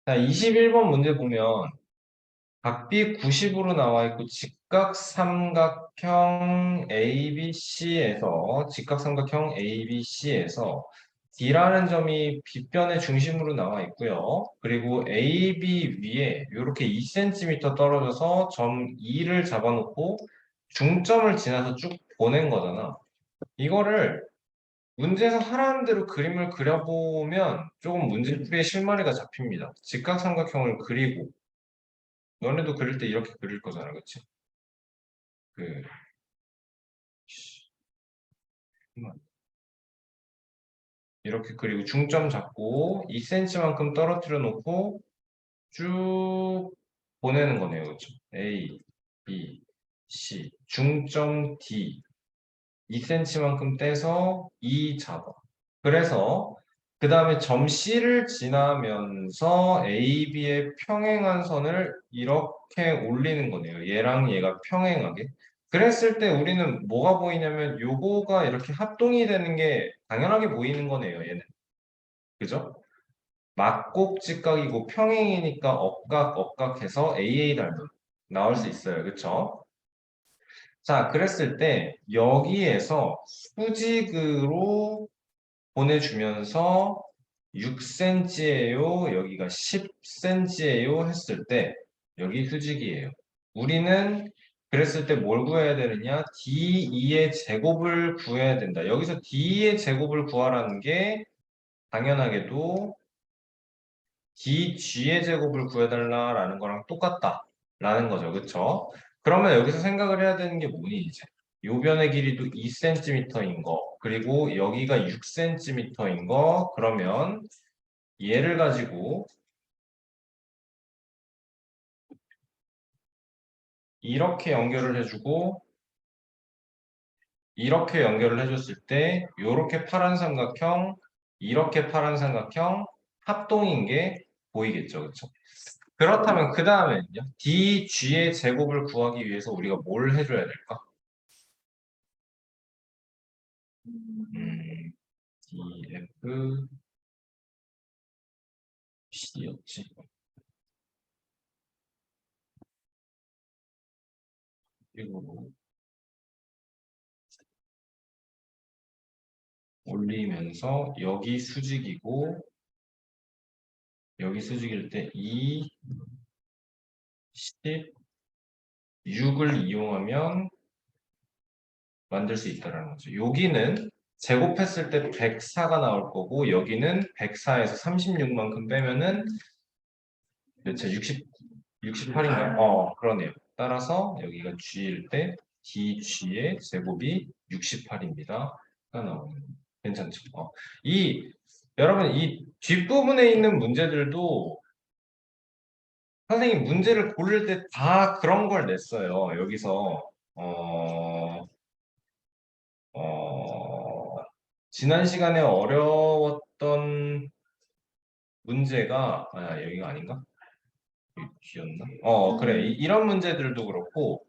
자, 21번 문제 보면 각비 90으로 나와 있고 직각삼각형 ABC에서 D라는 점이 빗변의 중심으로 나와 있고요. 그리고 AB 위에 이렇게 2cm 떨어져서 점 E를 잡아놓고 중점을 지나서 쭉 보낸 거잖아. 이거를 문제에서 하라는 대로 그림을 그려보면 조금 문제풀이의 실마리가 잡힙니다. 직각삼각형을 그리고 너네도 그릴 때 이렇게 그릴 거잖아, 그치? 그, 이렇게 그리고 중점 잡고 2cm만큼 떨어뜨려 놓고 쭉 보내는 거네요, 그쵸? A, B, C, 중점 D, 2cm만큼 떼서 E 잡아. 그래서 그 다음에 점 C를 지나면서 AB의 평행한 선을 이렇게 올리는 거네요. 얘랑 얘가 평행하게. 그랬을 때 우리는 뭐가 보이냐면 요거가 이렇게 합동이 되는 게 당연하게 보이는 거네요. 얘는. 그죠? 막곡직각이고 평행이니까 억각 해서 AA 닮은 나올 수 있어요. 그쵸? 자, 그랬을 때 여기에서 수직으로 보내주면서 6cm예요. 여기가 10cm예요. 했을 때 여기 수직이에요. 우리는 그랬을 때 뭘 구해야 되느냐? D2의 제곱을 구해야 된다. 여기서 D의 제곱을 구하라는 게 당연하게도 DG의 제곱을 구해달라라는 거랑 똑같다라는 거죠. 그쵸? 그러면 여기서 생각을 해야 되는 게 뭐니 이제? 요 변의 길이도 2cm인 거, 그리고 여기가 6cm인 거, 그러면 얘를 가지고 이렇게 연결을 해주고 이렇게 연결을 해줬을 때 요렇게 파란 삼각형, 이렇게 파란 삼각형 합동인 게 보이겠죠. 그쵸? 그렇다면 그 다음에는요. DG의 제곱을 구하기 위해서 우리가 뭘 해줘야 될까? DF, C였지. 그리고 올리면서 여기 수직이고 여기 수직일 때 2, 10, 6을 이용하면 만들 수 있다는 거죠. 여기는 제곱했을 때 104가 나올 거고 여기는 104에서 36만큼 빼면은 몇차 68인가? 그러네요. 따라서 여기가 G일 때 DG의 제곱이 68입니다. 가 나오는 거. 괜찮죠? 여러분 이 뒷부분에 있는 문제들도 선생님 문제를 고를 때 다 그런 걸 냈어요. 여기서 어, 어, 지난 시간에 어려웠던 문제가 여기가 아닌가? G였나? 그래. 이런 문제들도 그렇고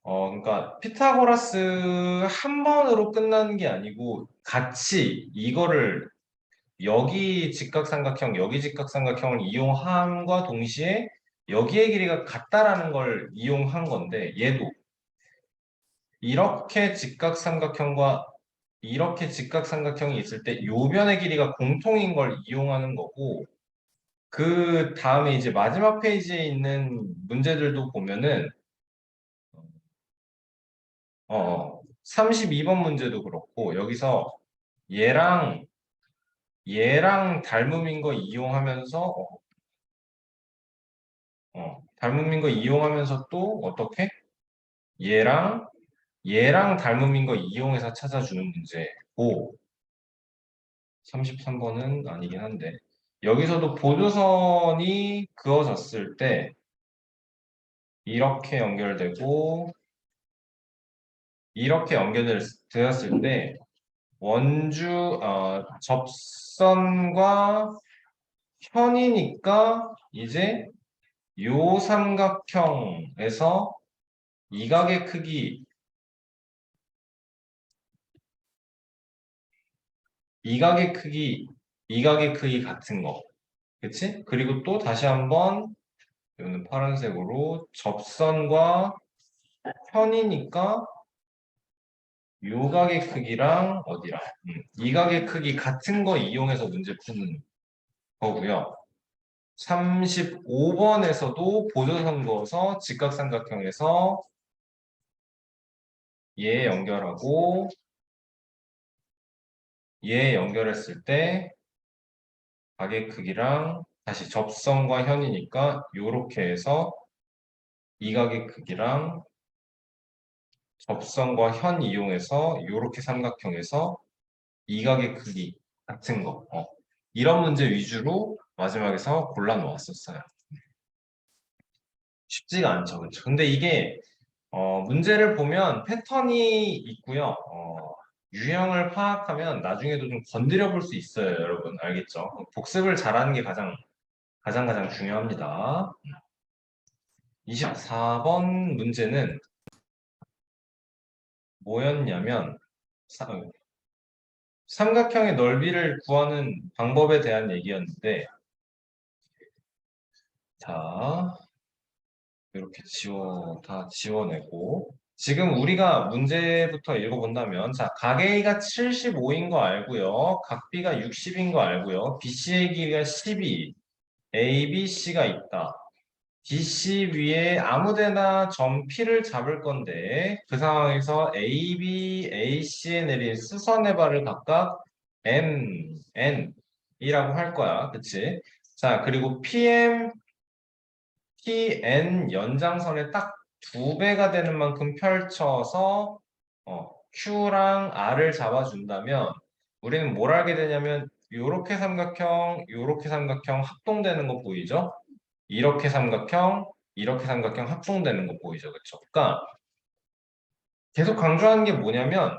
그러니까 피타고라스 한 번으로 끝나는 게 아니고 같이 이거를 여기 직각삼각형을 이용함과 동시에 여기의 길이가 같다라는 걸 이용한 건데 얘도 이렇게 직각삼각형과 이렇게 직각삼각형이 있을 때 요변의 길이가 공통인 걸 이용하는 거고 그 다음에 이제 마지막 페이지에 있는 문제들도 보면은 32번 문제도 그렇고 여기서 얘랑 얘랑 닮음인 거 이용하면서 닮음인 거 이용하면서 또 어떻게 얘랑 얘랑 닮음인 거 이용해서 찾아주는 문제고 33번은 아니긴 한데 여기서도 보조선이 그어졌을 때 이렇게 연결되고 이렇게 연결되었을 때 접선과 현이니까 이제 요 삼각형에서 이각의 크기, 이각의 크기, 이각의 크기 같은 거. 그치? 그리고 또 다시 한번 이거는 파란색으로 접선과 편이니까 요 각의 크기랑 어디랑 이 각의 크기 같은 거 이용해서 문제 푸는 거고요. 35번에서도 보조선 그어서 직각삼각형에서 얘 연결하고 얘 연결했을 때 각의 크기랑 다시 접선과 현이니까 요렇게 해서 이 각의 크기랑 접선과 현 이용해서 요렇게 삼각형에서 이 각의 크기 같은 거 이런 문제 위주로 마지막에서 골라 놓았었어요. 쉽지가 않죠. 그렇죠? 근데 이게 문제를 보면 패턴이 있고요. 유형을 파악하면 나중에도 좀 건드려 볼 수 있어요, 여러분. 알겠죠? 복습을 잘하는 게 가장 중요합니다. 24번 문제는 뭐였냐면, 삼각형의 넓이를 구하는 방법에 대한 얘기였는데, 자, 이렇게 다 지워내고, 지금 우리가 문제부터 읽어본다면, 자, 각 A가 75인 거 알고요. 각 B가 60인 거 알고요. BC의 길이가 12, A, B, C가 있다. BC 위에 아무데나 점 P를 잡을 건데 그 상황에서 A, B, A, C에 내린 수선의 발을 각각 M, N 이라고 할 거야. 그치? 자, 그리고 PM, PN 연장선에 딱 두 배가 되는 만큼 펼쳐서 Q랑 R을 잡아준다면 우리는 뭘 알게 되냐면 요렇게 삼각형 합동되는 거 보이죠? 이렇게 삼각형 합동되는 거 보이죠? 그쵸? 그러니까 계속 강조하는 게 뭐냐면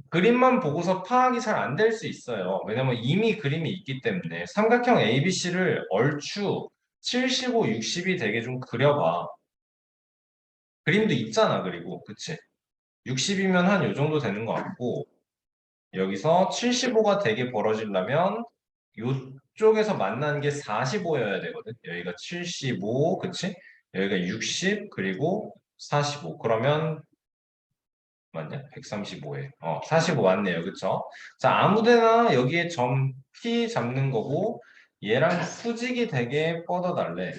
그림만 보고서 파악이 잘 안 될 수 있어요. 왜냐면 이미 그림이 있기 때문에 삼각형 ABC를 얼추 75, 60이 되게 좀 그려봐. 그림도 있잖아, 그리고. 그치? 60이면 한 요 정도 되는 것 같고 여기서 75가 되게 벌어지려면 요쪽에서 만나는 게 45여야 되거든. 여기가 75, 그치? 여기가 60, 그리고 45. 그러면 맞냐? 135에. 45 맞네요. 그쵸? 자, 아무데나 여기에 점 P 잡는 거고 얘랑 수직이 되게 뻗어달래.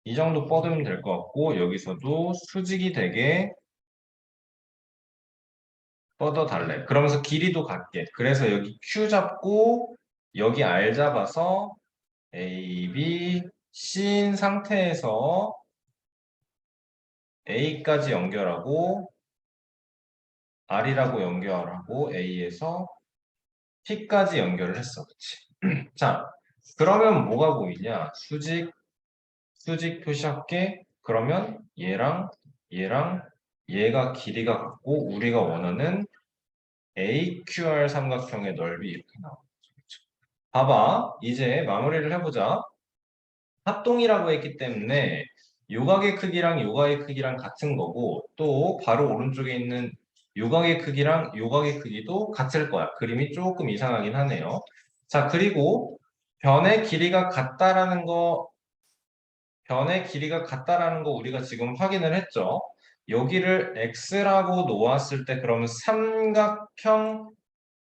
이 정도 뻗으면 될 것 같고 여기서도 수직이 되게 뻗어달래. 그러면서 길이도 같게. 그래서 여기 Q 잡고 여기 R 잡아서 A, B, C인 상태에서 A까지 연결하고 R이라고 연결하고 A에서 P까지 연결을 했어. 그치? 자, 그러면 뭐가 보이냐? 수직 표시할게. 그러면 얘랑 얘가 길이가 같고 우리가 원하는 AQR 삼각형의 넓이 이렇게 나오죠. 봐봐. 이제 마무리를 해보자. 합동이라고 했기 때문에 요각의 크기랑 요각의 크기랑 같은 거고 또 바로 오른쪽에 있는 요각의 크기랑 요각의 크기도 같을 거야. 그림이 조금 이상하긴 하네요. 자, 그리고 변의 길이가 같다라는 거 우리가 지금 확인을 했죠. 여기를 x라고 놓았을 때 그러면 삼각형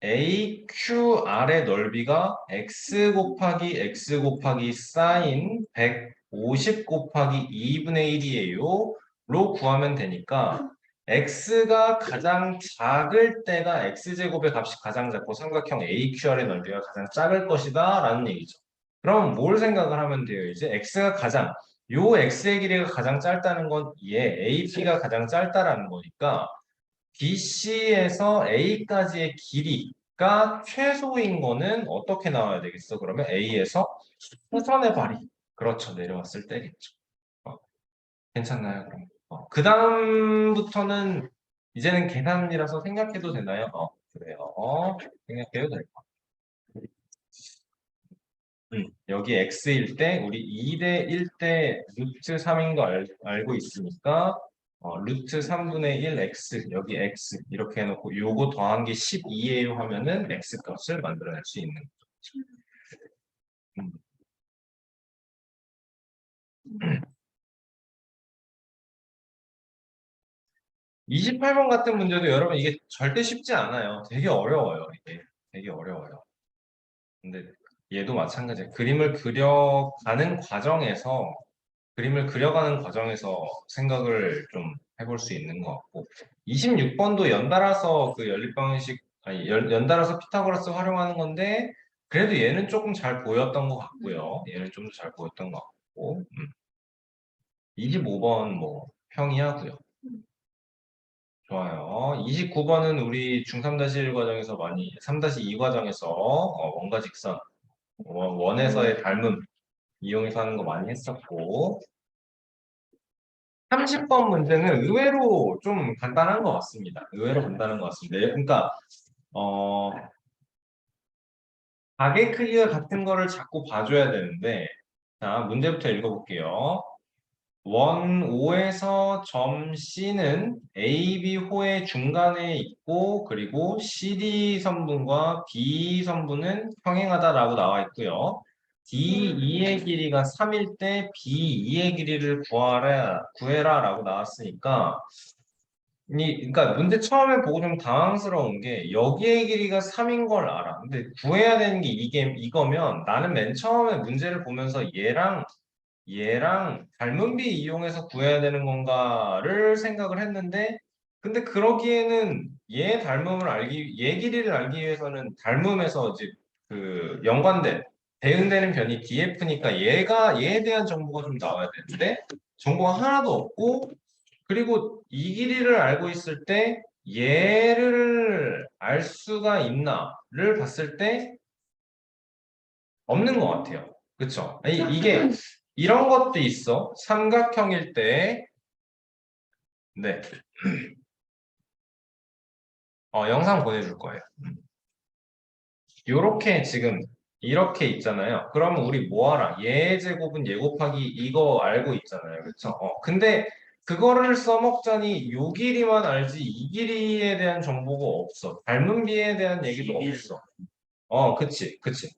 AQR의 넓이가 x 곱하기 사인 150 곱하기 2분의 1이에요. 로 구하면 되니까 x가 가장 작을 때가 x제곱의 값이 가장 작고 삼각형 AQR의 넓이가 가장 작을 것이다 라는 얘기죠. 그럼 뭘 생각을 하면 돼요? 이제 요 x의 길이가 가장 짧다는 건 얘 AP가 가장 짧다라는 거니까 BC에서 A까지의 길이가 최소인 거는 어떻게 나와야 되겠어? 그러면 A에서 수선의 발이 그렇죠. 내려왔을 때겠죠. 어, 괜찮나요? 그럼 그 다음부터는 이제는 계산이라서 생각해도 되나요? 그래요. 생각해도 될 것 여기 x일 때 우리 2대 1 대 루트 3인 거 알고 있으니까 루트 3분의 1 x 여기 x 이렇게 해놓고 요거 더한 게 12예요 하면은 x 값을 만들어낼 수 있는 거죠. 28번 같은 문제도 여러분 이게 절대 쉽지 않아요. 되게 어려워요. 이게 되게 어려워요. 근데 얘도 마찬가지예요. 그림을 그려가는 과정에서 생각을 좀 해볼 수 있는 것 같고 26번도 연달아서 그 연립방식 아니 연달아서 피타고라스 활용하는 건데 그래도 얘는 조금 잘 보였던 것 같고요. 얘는 좀 더 잘 보였던 것 같고 25번 뭐 평이하고요. 좋아요. 29번은 우리 중3-1 과정에서 많이 3-2 과정에서 원과 직선 원에서의 닮음 이용해서 하는 거 많이 했었고 30번 문제는 의외로 좀 간단한 것 같습니다. 의외로 간단한 것 같습니다. 그러니까 어, 가계 크기와 같은 거를 자꾸 봐줘야 되는데 자 문제부터 읽어볼게요. 원 O에서 점 C는 AB 호의 중간에 있고 그리고 CD 선분과 B 선분은 평행하다라고 나와 있고요. D2의 길이가 3일 때 B2의 길이를 구해라라고 나왔으니까 그러니까 문제 처음에 보고 좀 당황스러운 게 여기의 길이가 3인 걸 알아. 근데 구해야 되는 게 이거면 나는 맨 처음에 문제를 보면서 얘랑 닮은비 이용해서 구해야 되는 건가를 생각을 했는데 근데 그러기에는 얘 길이를 알기 위해서는 닮음에서 이제 그 연관된 대응되는 변이 DF니까 얘에 대한 정보가 좀 나와야 되는데 정보가 하나도 없고 그리고 이 길이를 알고 있을 때 얘를 알 수가 있나를 봤을 때 없는 것 같아요. 그쵸? 아니, 이게 이런 것도 있어. 삼각형일 때, 네. 영상 보내줄 거예요. 요렇게 지금 이렇게 있잖아요. 그러면 우리 뭐 하라? 얘 제곱은 얘 곱하기 이거 알고 있잖아요. 그쵸? 근데 그거를 써먹자니 요 길이만 알지 이 길이에 대한 정보가 없어. 닮은 비에 대한 얘기도 없어. 그치.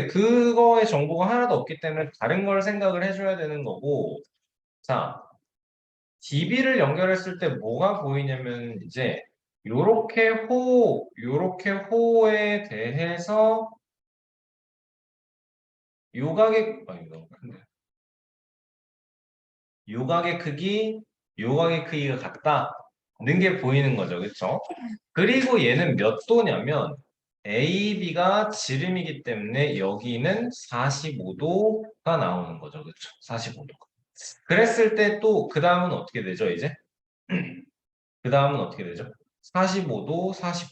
그거의 정보가 하나도 없기 때문에 다른 걸 생각을 해줘야 되는 거고, 자, DB를 연결했을 때 뭐가 보이냐면, 이제, 요렇게 호에 대해서 아니, 너무 큰데. 요각의 크기, 요각의 크기가 같다는 게 보이는 거죠. 그쵸? 그리고 얘는 몇 도냐면, AB가 지름이기 때문에 여기는 45도가 나오는 거죠. 그쵸? 45도. 그랬을 때 또 그 다음은 어떻게 되죠, 이제? 그 다음은 어떻게 되죠? 45도, 40.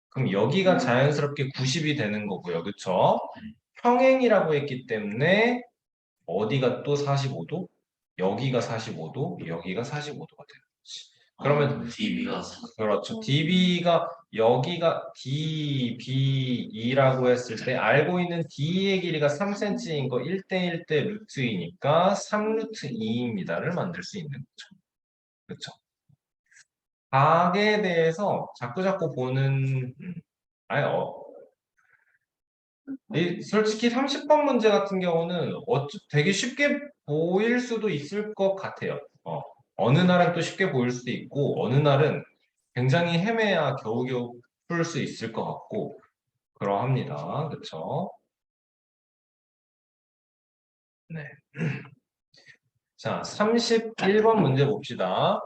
그럼 여기가 자연스럽게 90이 되는 거고요. 그쵸? 평행이라고 했기 때문에 어디가 또 45도? 여기가 45도, 여기가 45도가 되는 거지. 그러면 DB가 그렇죠. DB가 여기가 DB이라고 했을 때 알고 있는 D의 길이가 3cm인 거 1대 1대 루트 2니까 3루트 2입니다를 만들 수 있는 거죠. 그렇죠. 각에 대해서 자꾸자꾸 보는 아니 솔직히 30번 문제 같은 경우는 되게 쉽게 보일 수도 있을 것 같아요. 어느 날은 또 쉽게 보일 수도 있고 어느 날은 굉장히 헤매야 겨우겨우 풀 수 있을 것 같고 그러합니다. 그쵸? 네. 자, 31번 문제 봅시다.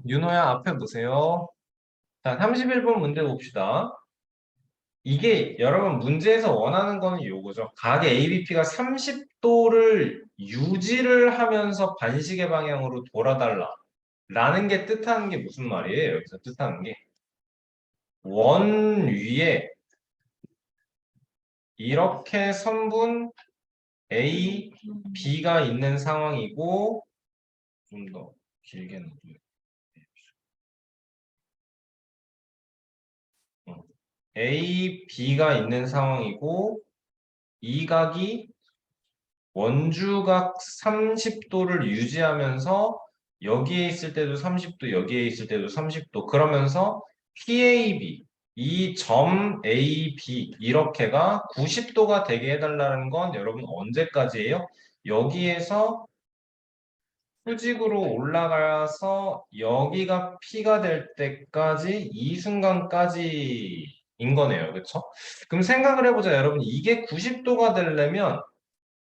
윤호야 앞에 보세요. 자, 31번 문제 봅시다. 이게 여러분 문제에서 원하는 거는 요거죠. 각의 ABP가 30도를 유지를 하면서 반시계 방향으로 돌아달라. 라는 게 뜻하는 게 무슨 말이에요? 여기서 뜻하는 게. 원 위에 이렇게 선분 A, B가 있는 상황이고 좀 더 길게 넣어줘요. A, B가 있는 상황이고 이 각이 원주각 30도를 유지하면서 여기에 있을 때도 30도, 여기에 있을 때도 30도 그러면서 PAB 이 점 AB 이렇게가 90도가 되게 해달라는 건 여러분 언제까지예요? 여기에서 수직으로 올라가서 여기가 P가 될 때까지 이 순간까지인 거네요. 그쵸? 그럼 생각을 해보자. 여러분 이게 90도가 되려면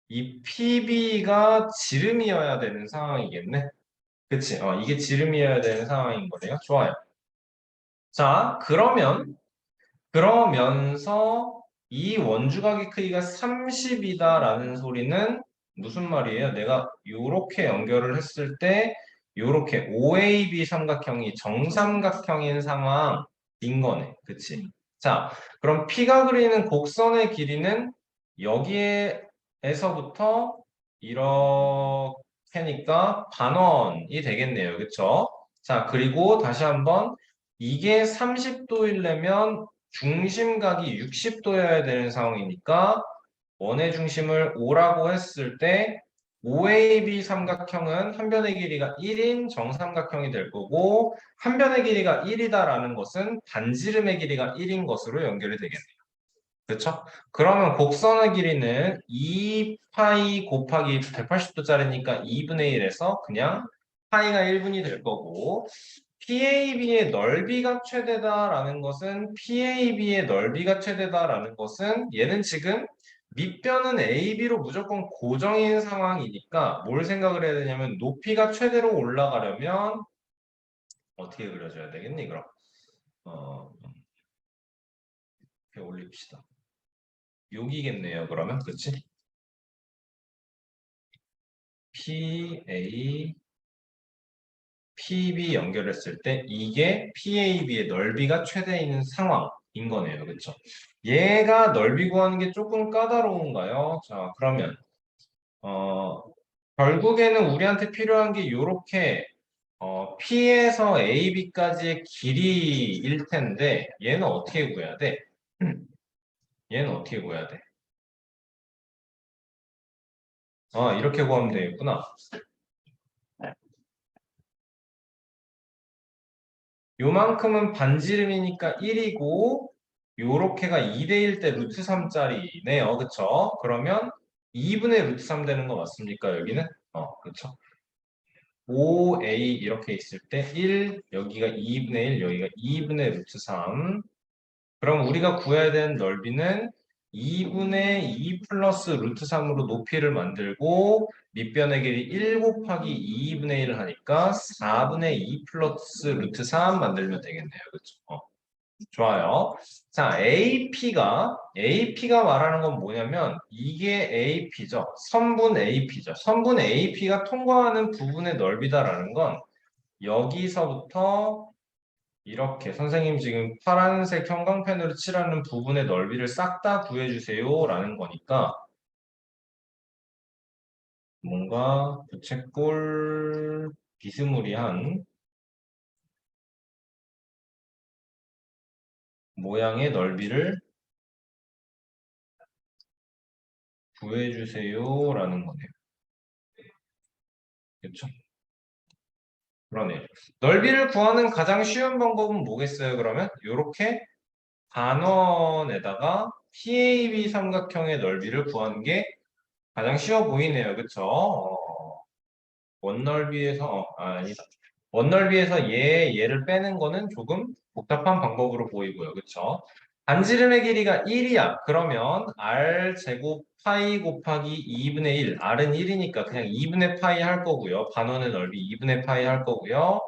이 PB가 지름이어야 되는 상황이겠네. 그치? 이게 지름이어야 되는 상황인 거네요. 좋아요. 자, 그러면서 이 원주각의 크기가 30이다라는 소리는 무슨 말이에요? 내가 요렇게 연결을 했을 때 요렇게 OAB 삼각형이 정삼각형인 상황인 거네. 그치? 자, 그럼 P가 그리는 곡선의 길이는 여기에서부터 이렇게니까 반원이 되겠네요. 그쵸? 자, 그리고 다시 한번 이게 30도이려면 중심각이 60도여야 되는 상황이니까 원의 중심을 O라고 했을 때 OAB 삼각형은 한 변의 길이가 1인 정삼각형이 될 거고 한 변의 길이가 1이다라는 것은 반지름의 길이가 1인 것으로 연결이 되겠네요. 그렇죠? 그러면 곡선의 길이는 2파이 곱하기 180도짜리니까 2분의 1에서 그냥 파이가 1분이 될 거고 PAB의 넓이가 최대다라는 것은 PAB의 넓이가 최대다라는 것은 얘는 지금 밑변은 AB로 무조건 고정인 상황이니까 뭘 생각을 해야 되냐면 높이가 최대로 올라가려면 어떻게 그려줘야 되겠니 그럼? 이렇게 올립시다. 여기겠네요 그러면 그치? PA PB 연결했을 때 이게 PAB의 넓이가 최대인 상황인 거네요. 그렇죠? 얘가 넓이 구하는 게 조금 까다로운가요? 자, 그러면 어, 결국에는 우리한테 필요한 게 이렇게 P에서 AB까지의 길이일 텐데 얘는 어떻게 구해야 돼? 얘는 어떻게 구해야 돼? 이렇게 구하면 되겠구나. 요만큼은 반지름이니까 1이고 요렇게가 2대1 때 루트 3짜리네요. 그쵸? 그러면 2분의 루트 3 되는 거 맞습니까? 여기는? 그쵸. 5a 이렇게 있을 때 1, 여기가 2분의 1, 여기가 2분의 루트 3. 그럼 우리가 구해야 되는 넓이는 2분의 2 플러스 루트 3으로 높이를 만들고 밑변의 길이 1 곱하기 2분의 1을 하니까 4분의 2 플러스 루트 3 만들면 되겠네요. 그렇죠? 좋아요. 자, AP가 말하는 건 뭐냐면 이게 AP죠. 선분 AP죠. 선분 AP가 통과하는 부분의 넓이다라는 건 여기서부터 이렇게 선생님 지금 파란색 형광펜으로 칠하는 부분의 넓이를 싹 다 구해주세요 라는 거니까 뭔가 부채꼴 비스무리한 모양의 넓이를 구해주세요 라는 거네요. 그렇죠? 그러네요. 넓이를 구하는 가장 쉬운 방법은 뭐겠어요, 그러면? 이렇게 반원에다가 PAB 삼각형의 넓이를 구하는 게 가장 쉬워 보이네요. 그쵸? 원넓이에서, 아니다. 원넓이에서 얘를 빼는 거는 조금 복잡한 방법으로 보이고요. 그쵸? 반지름의 길이가 1이야. 그러면 R 제곱 파이 곱하기 2분의 1. R은 1이니까 그냥 2분의 파이 할 거고요. 반원의 넓이 2분의 파이 할 거고요.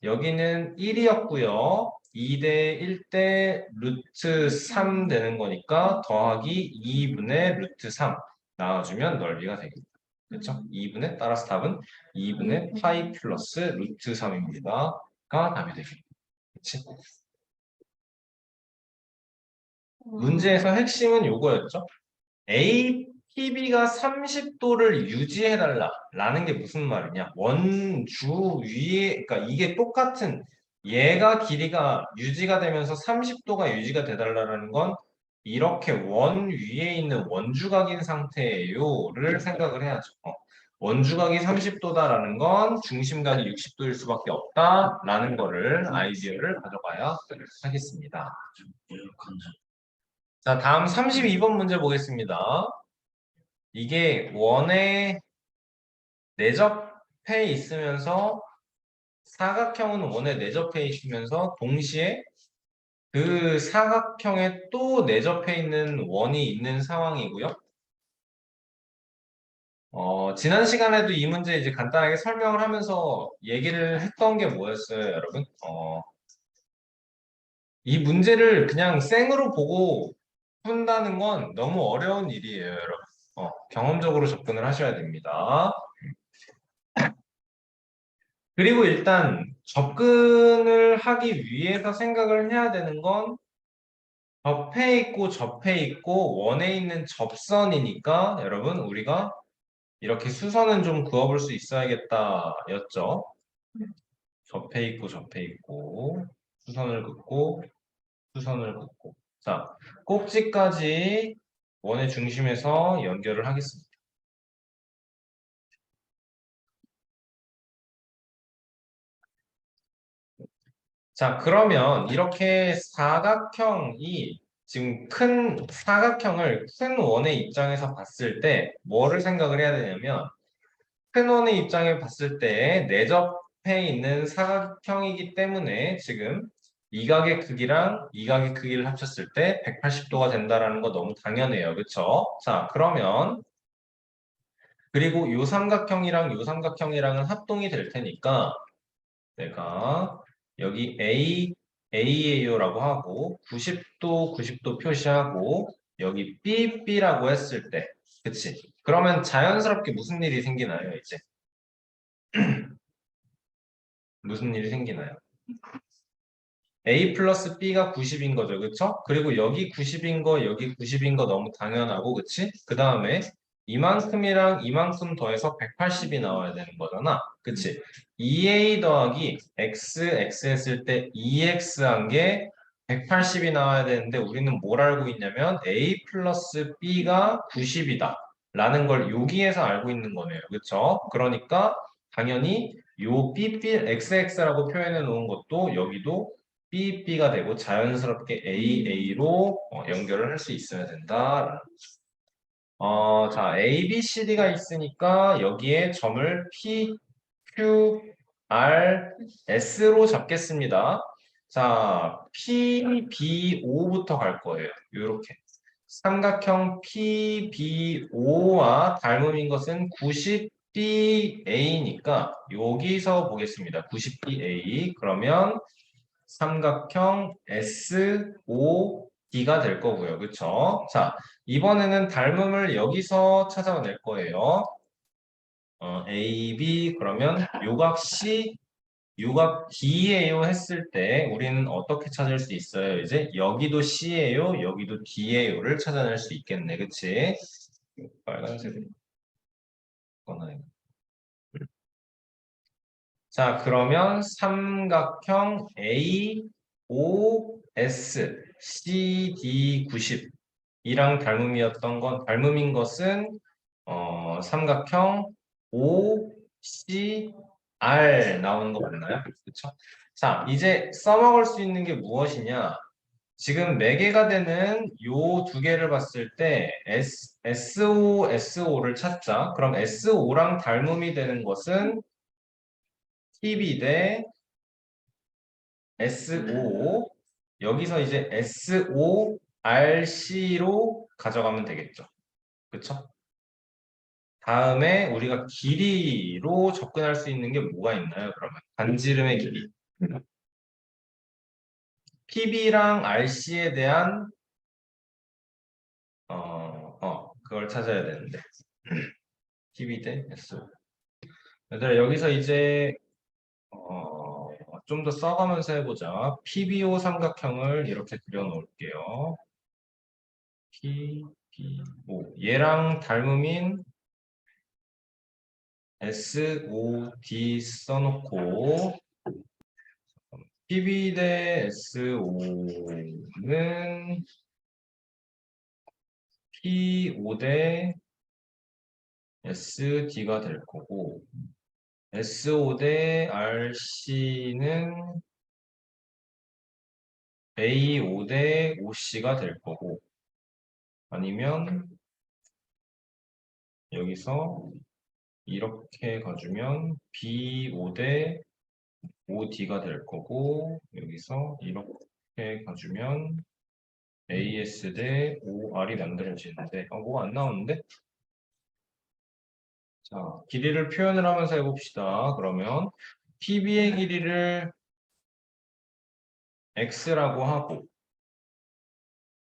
여기는 1이었고요. 2대 1대 루트 3 되는 거니까 더하기 2분의 루트 3 나와주면 넓이가 되겠다. 그렇죠? 2분의 따라서 답은 2분의 파이 플러스 루트 3입니다. 가 답이 되겠다. 그치? 문제에서 핵심은 요거였죠. APB가 30도를 유지해달라 라는 게 무슨 말이냐. 원주 위에, 그러니까 이게 똑같은 얘가 길이가 유지가 되면서 30도가 유지가 돼달라는 건 이렇게 원 위에 있는 원주각인 상태예요를 생각을 해야죠. 원주각이 30도다라는 건 중심각이 60도일 수밖에 없다라는 거를 아이디어를 가져가야 하겠습니다. 자, 다음 32번 문제 보겠습니다. 이게 원의 내적 접해 있으면서 사각형은 원에 내접해 있으면서 동시에 그 사각형에 또 내접해 있는 원이 있는 상황이고요. 지난 시간에도 이 문제 이제 간단하게 설명을 하면서 얘기를 했던 게 뭐였어요, 여러분? 이 문제를 그냥 생으로 보고 푼다는 건 너무 어려운 일이에요, 여러분. 경험적으로 접근을 하셔야 됩니다. 그리고 일단 접근을 하기 위해서 생각을 해야 되는 건 접해 있고 원에 있는 접선이니까 여러분 우리가 이렇게 수선은 좀 그어볼 수 있어야겠다 였죠. 접해 있고 수선을 긋고 수선을 긋고 자 꼭지까지 원의 중심에서 연결을 하겠습니다. 자 그러면 이렇게 사각형이 지금 큰 사각형을 큰 원의 입장에서 봤을 때 뭐를 생각을 해야 되냐면 큰 원의 입장에 봤을 때 내접해 있는 사각형이기 때문에 지금 이 각의 크기랑 이 각의 크기를 합쳤을 때 180도가 된다라는 거 너무 당연해요. 그렇죠? 자, 그러면 그리고 요 삼각형이랑 요 삼각형이랑은 합동이 될 테니까 내가 여기 A예요라고 하고 90도 90도 표시하고 여기 B라고 했을 때 그치? 그러면 자연스럽게 무슨 일이 생기나요, 이제? 무슨 일이 생기나요? A 플러스 B가 90인 거죠. 그쵸? 그리고 여기 90인 거, 여기 90인 거 너무 당연하고, 그치? 그 다음에 이만큼이랑 이만큼 더해서 180이 나와야 되는 거잖아. 그치? 2A 더하기 X 했을 때 2X 한 게 180이 나와야 되는데 우리는 뭘 알고 있냐면 A 플러스 B가 90이다. 라는 걸 여기에서 알고 있는 거네요. 그쵸? 그러니까 당연히 요 XX라고 표현해 놓은 것도 여기도 B가 되고 자연스럽게 AA로 연결을 할 수 있어야 된다. 자, A, B, C, D가 있으니까 여기에 점을 P, Q, R, S로 잡겠습니다. 자, P, B, O부터 갈 거예요. 이렇게. 삼각형 PBO와 닮음인 것은 90BA니까 여기서 보겠습니다. 90BA. 그러면 삼각형 SOD가 될 거고요. 그쵸? 자, 이번에는 닮음을 여기서 찾아낼 거예요. AB 그러면 요각 C, 요각 D예요 했을 때 우리는 어떻게 찾을 수 있어요? 이제 여기도 C예요, 여기도 D예요를 찾아낼 수 있겠네. 그치? 빨간색으로 꺼놔요. 자, 그러면 삼각형 AOS CD 90 이랑 닮음인 것은 삼각형 OCR 나오는 거 맞나요? 그렇죠? 자, 이제 써먹을 수 있는 게 무엇이냐? 지금 매개가 되는 요 두 개를 봤을 때 SO를 찾자. 그럼 SO랑 닮음이 되는 것은 TB 대 SO 여기서 이제 SORC로 가져가면 되겠죠. 그쵸? 다음에 우리가 길이로 접근할 수 있는 게 뭐가 있나요, 그러면? 반지름의 길이. PB랑 RC에 대한, 그걸 찾아야 되는데. PB 대 SO. 얘들아, 여기서 이제, 좀 더 써가면서 해보자. PBO 삼각형을 이렇게 그려놓을게요. PBO. 얘랑 닮음인 SOD 써놓고 PB 대 SO는 P5 대 SD가 될 거고 SO 대 RC는 A5 대 OC가 될 거고 아니면 여기서 이렇게 가주면 B5 대 5D가 될 거고, 여기서 이렇게 가주면 AS 대 OR이 만들어지는데, 뭐 안 나오는데? 자, 길이를 표현을 하면서 해봅시다. 그러면 PB의 길이를 X라고 하고,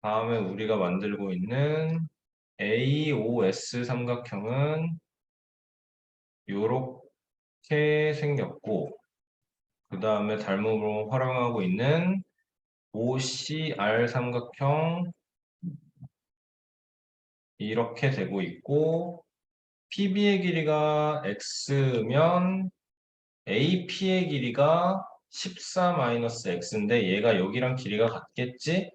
다음에 우리가 만들고 있는 AOS 삼각형은 이렇게 생겼고, 그 다음에 닮음으로 활용하고 있는 OCR 삼각형 이렇게 되고 있고, PB의 길이가 X면 AP의 길이가 14-X인데 얘가 여기랑 길이가 같겠지?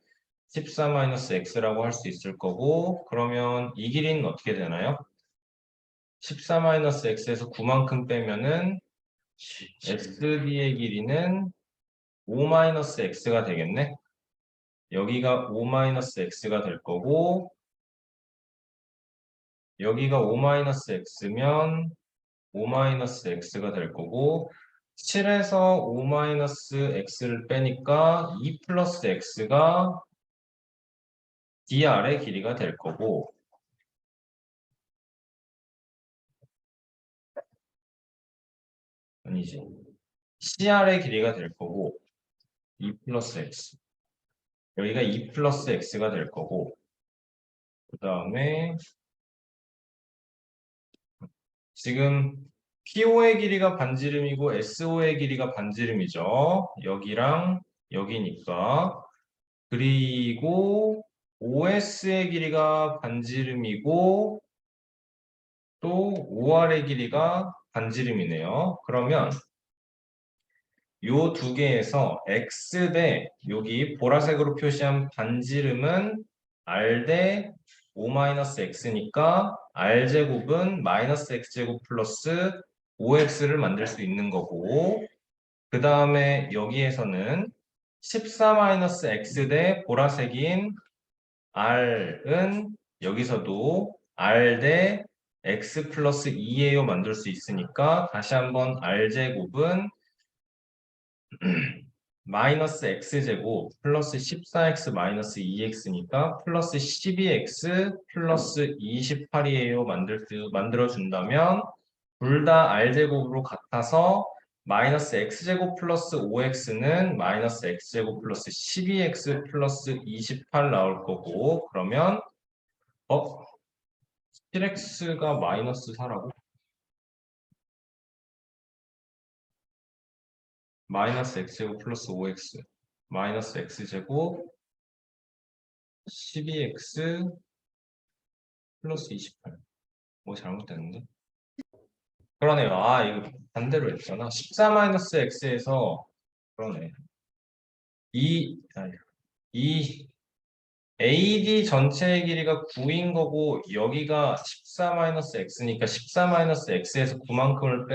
14-X라고 할 수 있을 거고, 그러면 이 길이는 어떻게 되나요? 14-X에서 9만큼 빼면은 XD의 길이는 5-X가 되겠네? 여기가 5-X가 될 거고, 여기가 5-X면 5-X가 될 거고, 7에서 5-X를 빼니까 2 플러스 X가 DR의 길이가 될 거고, 아니지. CR의 길이가 될 거고, 2 플러스 X. 여기가 2 플러스 X가 될 거고, 그 다음에 지금 PO의 길이가 반지름이고 SO의 길이가 반지름이죠. 여기랑 여기니까. 그리고 OS의 길이가 반지름이고 또 OR의 길이가 반지름이네요. 그러면 요 두 개에서 X 대 여기 보라색으로 표시한 반지름은 R 대 5-X니까 R제곱은 마이너스 X제곱 플러스 5X를 만들 수 있는 거고, 그 다음에 여기에서는 14-X 대 보라색인 R은 여기서도 R 대 X 플러스 2예요 만들 수 있으니까 다시 한번 R제곱은 마이너스 X제곱 플러스 14X 마이너스 2X니까 플러스 12X 플러스 28이에요 만들어준다면 둘 다 R제곱으로 같아서 마이너스 X제곱 플러스 5X는 마이너스 X제곱 플러스 12X 플러스 28 나올 거고, 그러면 7X가 마이너스 4라고? 마이너스 X제곱 플러스 5X 마이너스 X제곱 12X 플러스 28. 뭐 잘못됐는데? 그러네요. 아, 이거 반대로 했잖아. 14-X에서 그러네. 이 AD 전체의 길이가 9인 거고 여기가 14-X니까 14-X에서 9만큼을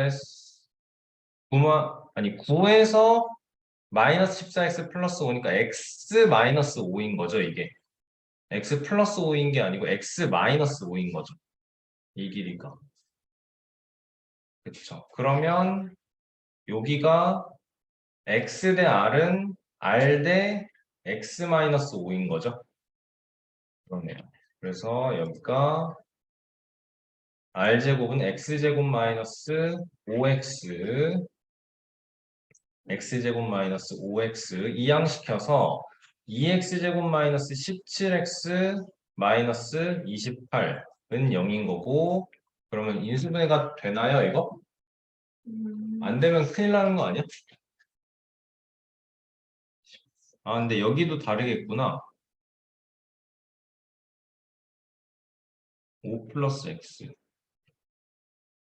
9에서 마이너스 14X 플러스 5니까 X 마이너스 5인 거죠, 이게. X 플러스 5인 게 아니고 X 마이너스 5인 거죠. 이 길이가. 그렇죠. 그러면 여기가 X 대 R은 R 대 X 마이너스 5인 거죠. 그러네요. 그래서 여기가 R제곱은 X제곱 마이너스 5X X제곱 마이너스 5X 이항시켜서 2X제곱 마이너스 17X 마이너스 28은 0인 거고, 그러면 인수분해가 되나요, 이거? 안 되면 큰일 나는 거 아니야? 아, 근데 여기도 다르겠구나. 5 플러스 X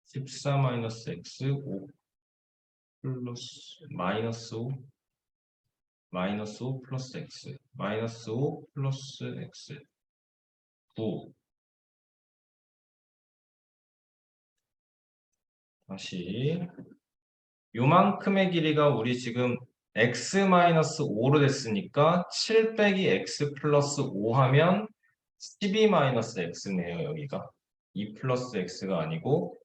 14 마이너스 X 5 플러스 마이너스 5 마이너스 5 플러스 X 마이너스 5 플러스 X 9. 다시 요만큼의 길이가 우리 지금 x-5로 됐으니까 7 빼기 x 플러스 5 하면 12 마이너스 x네요. 여기가 2 플러스 x가 아니고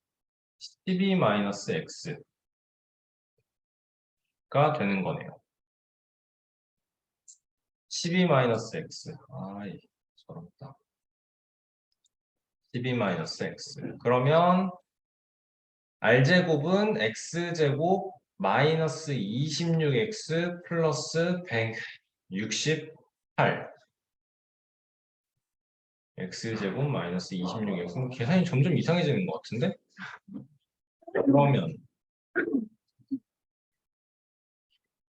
12-x가 되는 거네요. 12-x. 아이, 서럽다. 12-x. 그러면 r제곱은 x제곱 마이너스 26x 플러스 168. x제곱 마이너스 26x. 계산이 점점 이상해지는 것 같은데? 그러면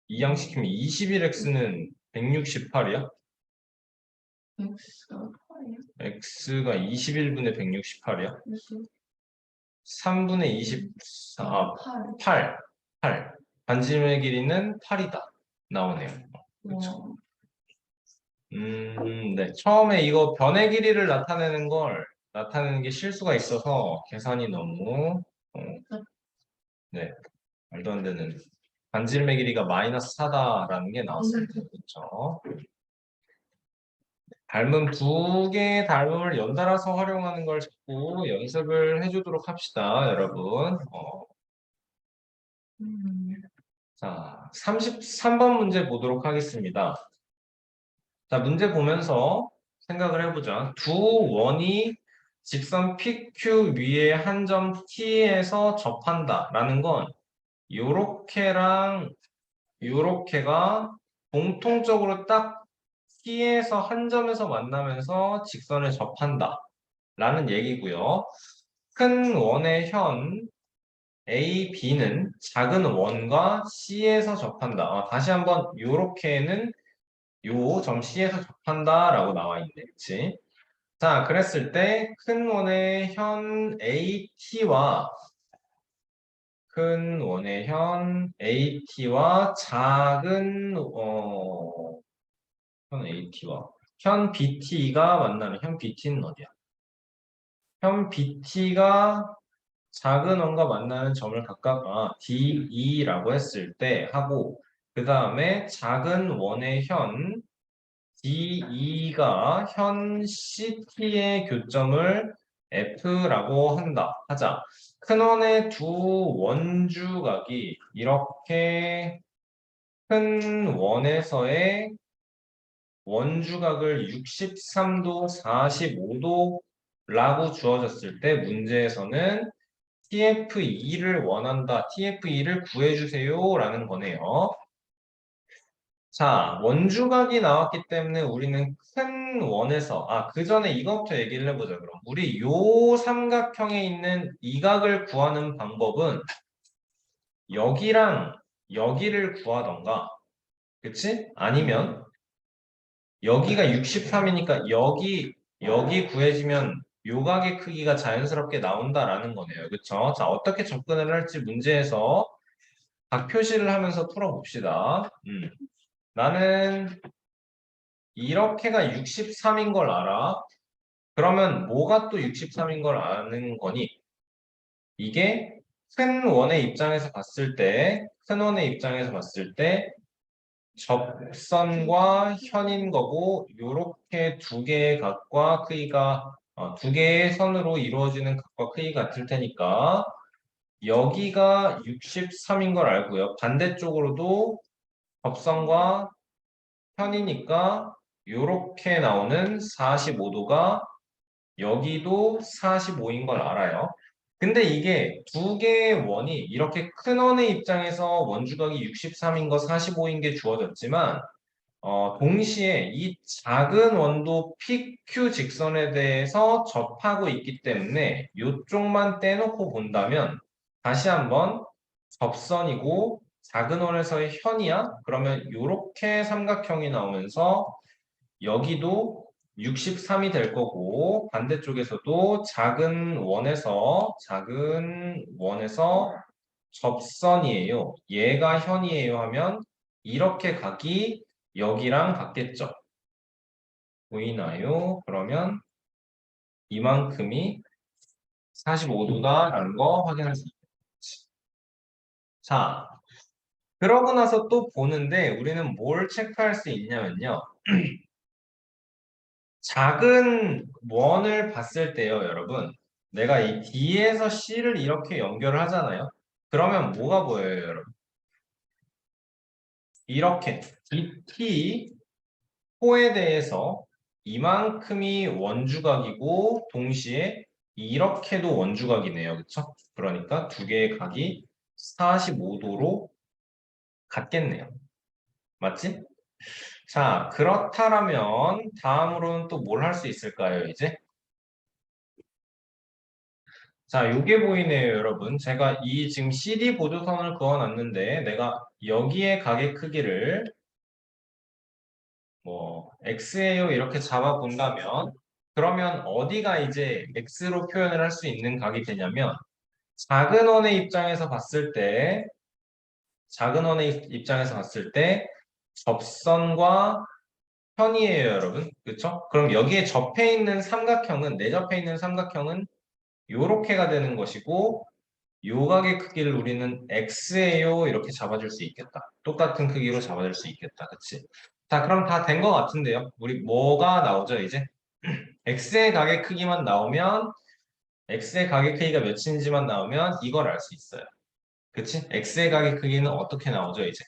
이항시키면 21x는 168이야? x가 21분의 168이야? 3분의 24, 8. 반지름의 길이는 8이다. 나오네요. 그렇죠. 네. 처음에 이거 변의 길이를 나타내는 게 실수가 있어서 계산이 너무, 네. 말도 안 되는. 반지름의 길이가 마이너스 4다라는 게 나왔습니다. 그렇죠. 닮음 두 개의 닮음을 연달아서 활용하는 걸 자꾸 연습을 해주도록 합시다, 여러분. 자, 33번 문제 보도록 하겠습니다. 자, 문제 보면서 생각을 해보자. 두 원이 직선 PQ 위에 한 점 T에서 접한다 라는 건 요렇게랑 요렇게가 공통적으로 딱 T에서 한 점에서 만나면서 직선을 접한다 라는 얘기고요. 큰 원의 현 A, B는 작은 원과 C에서 접한다. 다시 한번 요렇게는 요 점 C에서 접한다 라고 나와 있네. 그치? 자, 그랬을 때 큰 원의 현 AT와 작은 현 AT와 현 BT가 만나는 현 BT는 어디야? 현 BT가 작은 원과 만나는 점을 각각 DE라고 했을 때 하고 그 다음에 작은 원의 현 DE가 현 CT의 교점을 F라고 하자. 큰 원의 두 원주각이 이렇게 큰 원에서의 원주각을 63도, 45도라고 주어졌을 때 문제에서는 TF2를 원한다. TF2를 구해주세요. 라는 거네요. 자, 원주각이 나왔기 때문에 우리는 큰 원에서, 그 전에 이것부터 얘기를 해보자, 그럼. 우리 요 삼각형에 있는 이 각을 구하는 방법은 여기랑 여기를 구하던가, 그치? 아니면 여기가 63이니까 여기 구해지면 요 각의 크기가 자연스럽게 나온다라는 거네요. 그쵸? 자, 어떻게 접근을 할지 문제에서 각 표시를 하면서 풀어봅시다. 나는 이렇게가 63인 걸 알아. 그러면 뭐가 또 63인 걸 아는 거니? 이게 큰 원의 입장에서 봤을 때, 접선과 현인 거고, 요렇게 두 개의 각과 크기가, 두 개의 선으로 이루어지는 각과 크기가 같을 테니까, 여기가 63인 걸 알고요. 반대쪽으로도 접선과 현이니까, 요렇게 나오는 45도가 여기도 45인 걸 알아요. 근데 이게 두 개의 원이 이렇게 큰 원의 입장에서 원주각이 63인 거 45인 게 주어졌지만 동시에 이 작은 원도 PQ 직선에 대해서 접하고 있기 때문에 이쪽만 떼놓고 본다면 다시 한번 접선이고 작은 원에서의 현이야? 그러면 이렇게 삼각형이 나오면서 여기도 63이 될 거고 반대쪽에서도 작은 원에서 접선이에요. 얘가 현이에요 하면 이렇게 각이 여기랑 같겠죠. 보이나요? 그러면 이만큼이 45도다라는 거 확인할 수 있겠지. 자, 그러고 나서 또 보는데 우리는 뭘 체크할 수 있냐면요. 작은 원을 봤을 때요, 여러분. 내가 이 D에서 C를 이렇게 연결을 하잖아요. 그러면 뭐가 보여요, 여러분? 이렇게 DT 코에 대해서 이만큼이 원주각이고 동시에 이렇게도 원주각이네요. 그쵸? 그러니까 두 개의 각이 45도로 같겠네요. 맞지? 자, 그렇다면 다음으로는 또 뭘 할 수 있을까요, 이제? 자, 요게 보이네요, 여러분. 제가 이 지금 CD 보조선을 그어놨는데 내가 여기에 각의 크기를 뭐 X예요 이렇게 잡아본다면 그러면 어디가 이제 X로 표현을 할 수 있는 각이 되냐면 작은 원의 입장에서 봤을 때 작은 원의 입장에서 봤을 때 접선과 편이에요, 여러분. 그렇죠? 그럼 여기에 접해 있는 삼각형은 내접해 있는 삼각형은 요렇게가 되는 것이고 요각의 크기를 우리는 X예요 이렇게 잡아줄 수 있겠다. 똑같은 크기로 잡아줄 수 있겠다. 그치? 자, 그럼 다 된 것 같은데요. 우리 뭐가 나오죠, 이제? X의 각의 크기만 나오면 X의 각의 크기가 몇인지만 나오면 이걸 알 수 있어요. 그치? X의 각의 크기는 어떻게 나오죠, 이제?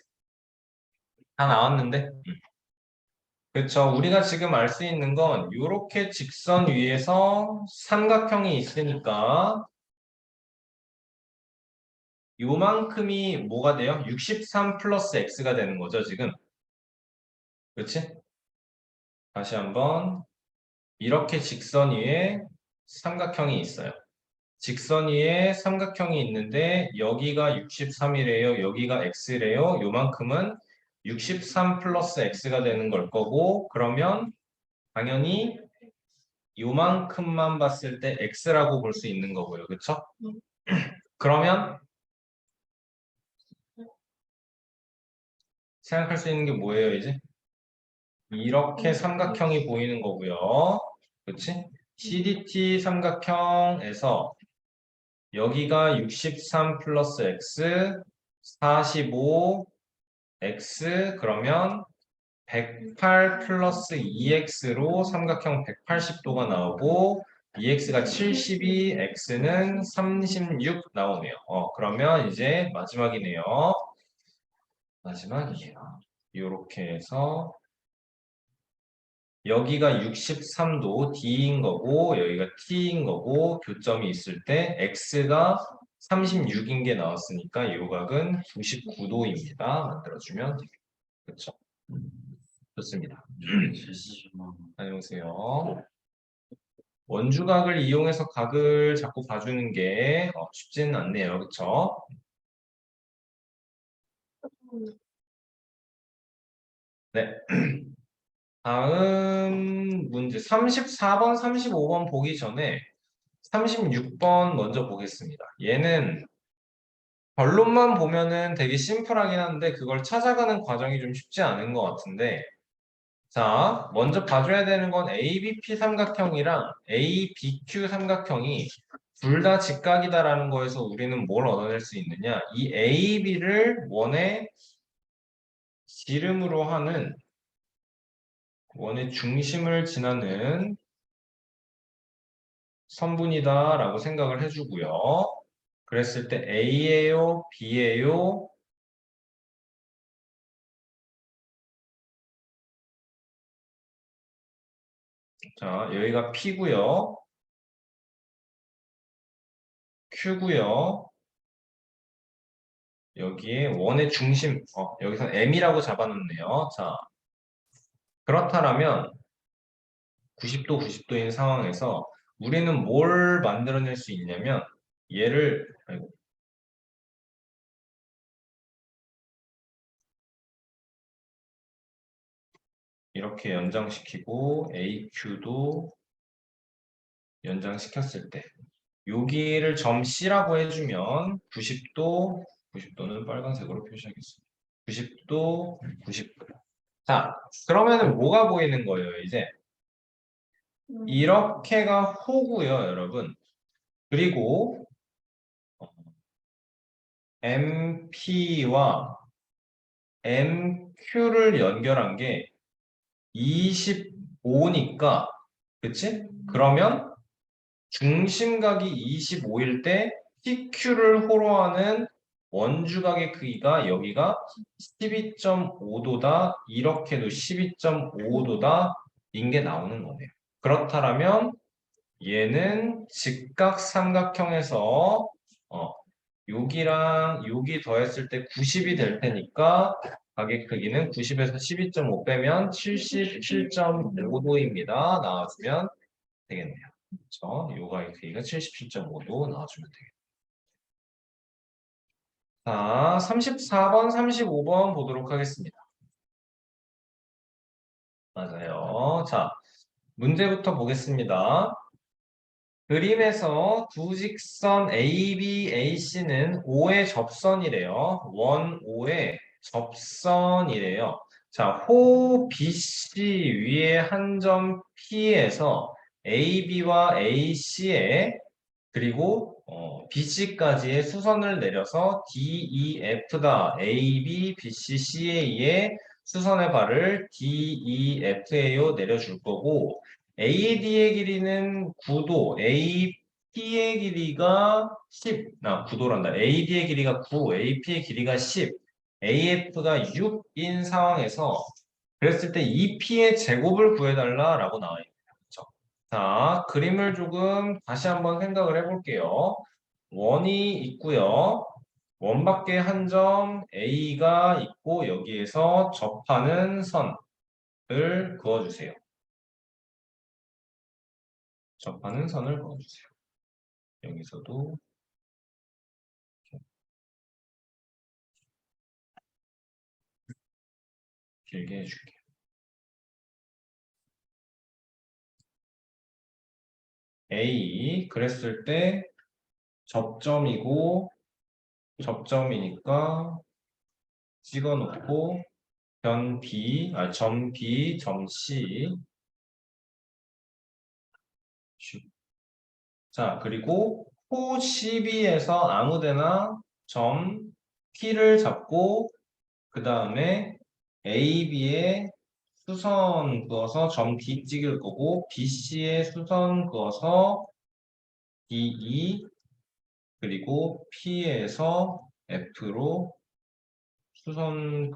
다 나왔는데? 그쵸. 우리가 지금 알 수 있는 건 이렇게 직선 위에서 삼각형이 있으니까 요만큼이 뭐가 돼요? 63 플러스 X가 되는 거죠, 지금. 그치? 다시 한번 이렇게 직선 위에 삼각형이 있어요. 직선 위에 삼각형이 있는데 여기가 63이래요. 여기가 X래요. 요만큼은 63 플러스 X가 되는 걸 거고 그러면 당연히 요만큼만 봤을 때 X라고 볼 수 있는 거고요. 그쵸? 그러면 생각할 수 있는 게 뭐예요, 이제? 이렇게 삼각형이 보이는 거고요. 그치? CDT 삼각형에서 여기가 63 플러스 X, 45, X, 그러면 108 플러스 2X로 삼각형 180도가 나오고, EX가 72, X는 36 나오네요. 그러면 이제 마지막이네요. 마지막이에요. 이렇게 해서 여기가 63도 D인 거고 여기가 T인 거고 교점이 있을 때 X가 36인 게 나왔으니까 이 각은 99도입니다. 만들어주면 되겠죠. 그렇죠? 좋습니다. 다녀오세요. 원주각을 이용해서 각을 자꾸 봐주는 게 쉽지는 않네요. 그렇죠? 네. 다음 문제 34번, 35번 보기 전에 36번 먼저 보겠습니다. 얘는 결론만 보면은 되게 심플하긴 한데 그걸 찾아가는 과정이 좀 쉽지 않은 것 같은데 자, 먼저 봐줘야 되는 건 ABP 삼각형이랑 ABQ 삼각형이 둘 다 직각이다라는 거에서 우리는 뭘 얻어낼 수 있느냐? 이 AB를 원의 지름으로 하는 원의 중심을 지나는 선분이다라고 생각을 해주고요. 그랬을 때 A예요, B예요. 자, 여기가 P고요. Q고요. 여기에 원의 중심, 여기서 M이라고 잡아놓네요. 자, 그렇다면 90도, 90도인 상황에서 우리는 뭘 만들어낼 수 있냐면 얘를 아이고, 이렇게 연장시키고 AQ도 연장시켰을 때 여기를 점 C라고 해주면 90도, 90도는 빨간색으로 표시하겠습니다. 90도, 90도. 자, 그러면은 뭐가 보이는 거예요, 이제? 이렇게가 호고요, 여러분. 그리고 MP와 MQ를 연결한 게 25니까, 그치? 그러면 중심각이 25일 때 PQ를 호로하는 원주각의 크기가 여기가 12.5도다. 이렇게도 12.5도다. 인 게 나오는 거네요. 그렇다면 얘는 직각삼각형에서 여기랑 여기 더했을 때 90이 될 테니까 가계 크기는 90에서 12.5 빼면 77.5도입니다. 나와주면 되겠네요. 그렇죠? 요 가계 크기가 77.5도 나와주면 되겠네요. 자, 34번, 35번 보도록 하겠습니다. 맞아요. 자, 문제부터 보겠습니다. 그림에서 두 직선 AB, AC는 O의 접선이래요. 원 O의 접선이래요. 자, 호 BC 위에 한 점 P에서 AB와 AC에 그리고 BC까지의 수선을 내려서 DEF다. AB, BC, CA의 수선의 발을 DEFA요 내려줄 거고 AD의 길이는 9도, AP의 길이가 10, 9도란다. AD의 길이가 9, AP의 길이가 10, AF가 6인 상황에서 그랬을 때 EP의 제곱을 구해달라라고 나와 있네요. 그렇죠? 자, 그림을 조금 다시 한번 생각을 해볼게요. 원이 있고요. 원 밖에 한 점 A가 있고 여기에서 접하는 선을 그어주세요. 접하는 선을 그어주세요. 여기서도 길게 해줄게요. A 그랬을 때 접점이고 접점이니까 찍어놓고 점 B, 점 C. 자, 그리고 호 CB에서 아무데나 점 P를 잡고 그 다음에 AB에 수선 그어서 점 D 찍을 거고 BC에 수선 그어서 DE 그리고 P에서 F로 수선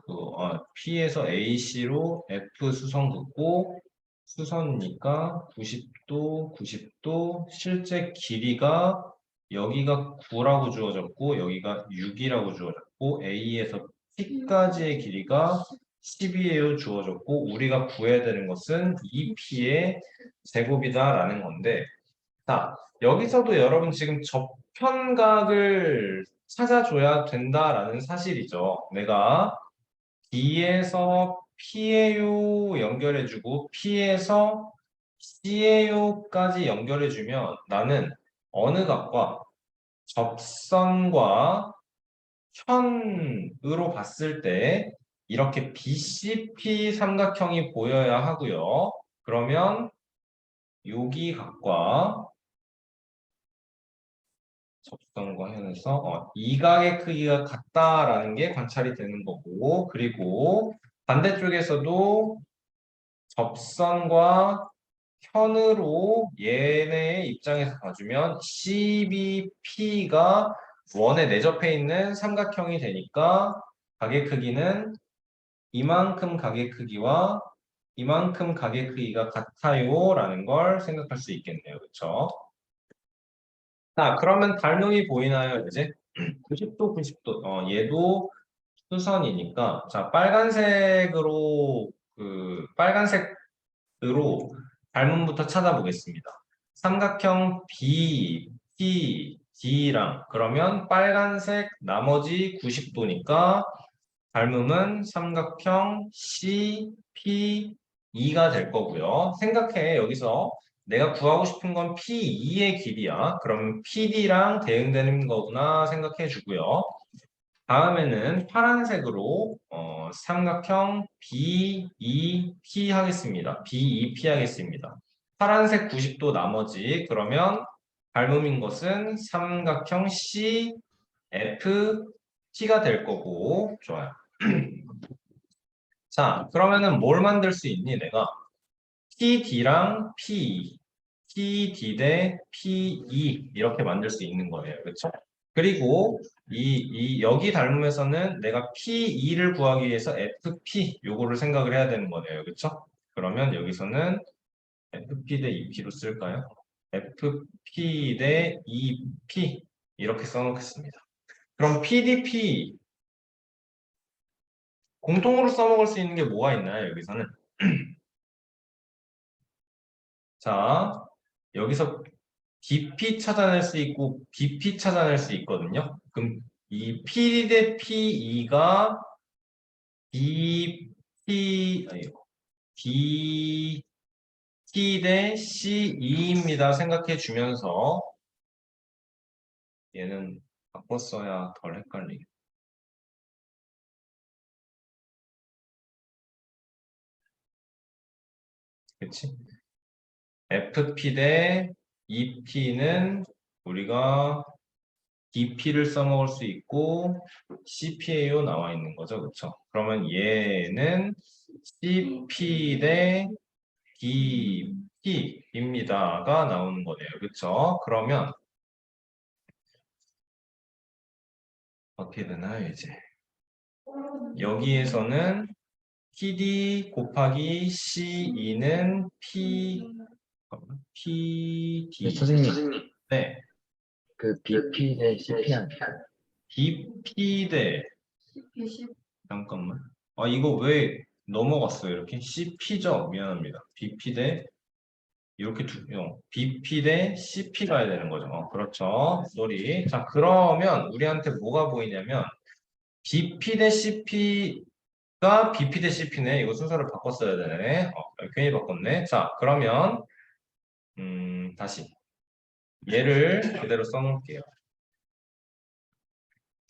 P에서 AC로 F 수선 긋고 수선이니까 90도, 90도 실제 길이가 여기가 9라고 주어졌고 여기가 6이라고 주어졌고 A에서 P까지의 길이가 10이에요 주어졌고 우리가 구해야 되는 것은 2P의 제곱이다라는 건데 자, 여기서도 여러분 지금 접편각을 찾아줘야 된다라는 사실이죠. 내가 D에서 P에요 연결해주고 P에서 C에요까지 연결해주면 나는 어느 각과 접선과 편으로 봤을 때 이렇게 BCP 삼각형이 보여야 하고요. 그러면 여기 각과 접선과 현에서 이각의 크기가 같다라는 게 관찰이 되는 거고 그리고 반대쪽에서도 접선과 편으로 얘네의 입장에서 봐주면 CBP가 원에 내접해 있는 삼각형이 되니까 가게 크기는 이만큼 가게 크기와 이만큼 가게 크기가 같아요 라는 걸 생각할 수 있겠네요. 그렇죠? 자, 그러면 닮음이 보이나요, 이제? 90도, 90도. 얘도 수선이니까. 자, 빨간색으로 닮음부터 찾아보겠습니다. 삼각형 B, P, D랑 그러면 빨간색 나머지 90도니까 닮음은 삼각형 C, P, E가 될 거고요. 생각해, 여기서 내가 구하고 싶은 건 P2의 길이야. 그럼 PD랑 대응되는 거구나 생각해 주고요. 다음에는 파란색으로 삼각형 BEP 하겠습니다. BEP 하겠습니다. 파란색 90도 나머지 그러면 닮음인 것은 삼각형 CFT가 될 거고 좋아요. 자, 그러면은 뭘 만들 수 있니, 내가? PD랑 P, PD 대 PE 이렇게 만들 수 있는 거예요. 그렇죠? 그리고 여기 닮음에서는 내가 PE를 구하기 위해서 FP 요거를 생각을 해야 되는 거네요. 그렇죠? 그러면 여기서는 FP 대 EP로 쓸까요? FP 대 EP 이렇게 써놓겠습니다. 그럼 PDP 공통으로 써먹을 수 있는 게 뭐가 있나요? 여기서는 자 여기서 BP 찾아낼 수 있고 BP 찾아낼 수 있거든요. 그럼 이 PD 대 PE가 BP 아니, BP 대 CE입니다. 생각해 주면서 얘는 바꿔 써야 덜 헷갈리게. 그치? FP 대 EP는 우리가 DP를 써먹을 수 있고 CPAO 나와 있는 거죠. 그쵸? 그러면 얘는 CP 대 DP입니다가 나오는 거네요. 그쵸? 그러면 어떻게 되나요, 이제? 여기에서는 PD 곱하기 CE는 네, PD. 선생님, 네. 그 BP 대 CP 아니에요? BP 대 잠깐만. 아, 이거 왜 넘어갔어요? 이렇게 CP죠? 미안합니다. BP 대 이렇게 BP 대 CP 가야 되는 거죠. 그렇죠. 쏘리. 자, 그러면 우리한테 뭐가 보이냐면 BP 대 CP가 BP 대 CP네. 이거 순서를 바꿨어야 되네. 괜히 바꿨네. 자, 그러면 다시 얘를 그대로 써놓을게요.